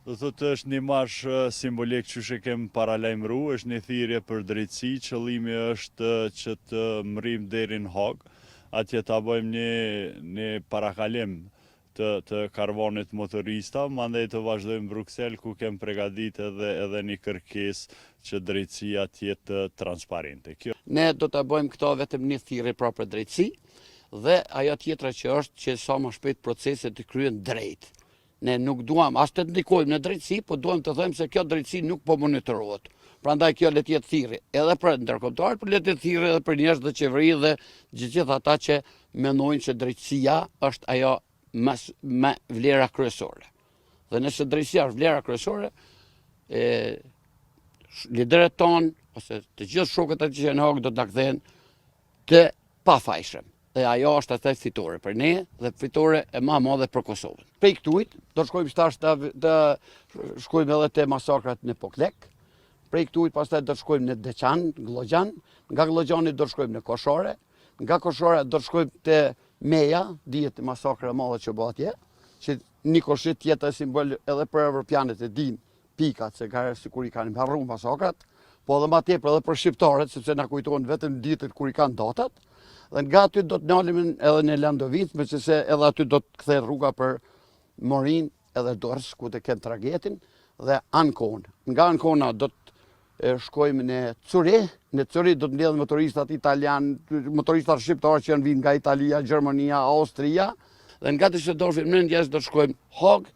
Do thotë është një marsh simbolik që e kem paralajmëru, është një thirrje për drejtësi, qëllimi është që të mrim deri në Hog, atje ta bëjmë një parakalim të karvanit motorista, mandej të vazhdojmë Bruxelles ku kem përgatitur edhe një kërkesë që drejtësia të jetë transparente. Ne do ta bëjmë këto vetëm një thirrje për drejtësi dhe ajo tjetra që është që sa më shpejt proceset të kryen drejt. Ne nuk duam as të ndikojmë në drejtësi, po duam të thëmë se kjo drejtësi nuk po monitorohet. Prandaj kjo le të jetë thirrje edhe për ndërkombëtar, por le të jetë thirrje edhe për njerëz dhe qeveri dhe gjithë ata që mendojnë se drejtësia është ajo me vlera kryesore. Dhe nëse drejtësia është vlera kryesore, liderët tonë ose të gjithë shokët aty që në Hog do të na kthejnë të pafajshëm. Dhe ajo është atë fitore për ne dhe fitore e më e madhe për Kosovën. Prej këtujt do të shkojmë shtash të shkojmë edhe te masakrat në Poklek. Prej këtujt pastaj do të shkojmë në Deçan, Glogjan, nga Glogjani do të shkojmë në Koshore, nga Koshore do të shkojmë te Meja, dihet masakra e madhe që bëhet atje, që një koshit jetë simbol edhe për evropianët e din pikat se ka sikur i kanë harruar masakrat, po edhe më tepër edhe për shqiptarët sepse na kujtohen vetëm ditët kur i kanë datat. Dhe nga aty do të ndalim edhe në Landovic, meqense edhe aty do të kthej rruga për Morin edhe Dorës, ku të kenë tragjetin, dhe Ancona. Nga Ancona do të shkojmë në Curi. Në Curi do të mbledhen motoristat italian, motoristat shqiptarë që janë vinë nga Italia, Gjermania, Austria. Dhe nga Düsseldorf në mëngjes do të shkojmë Hog.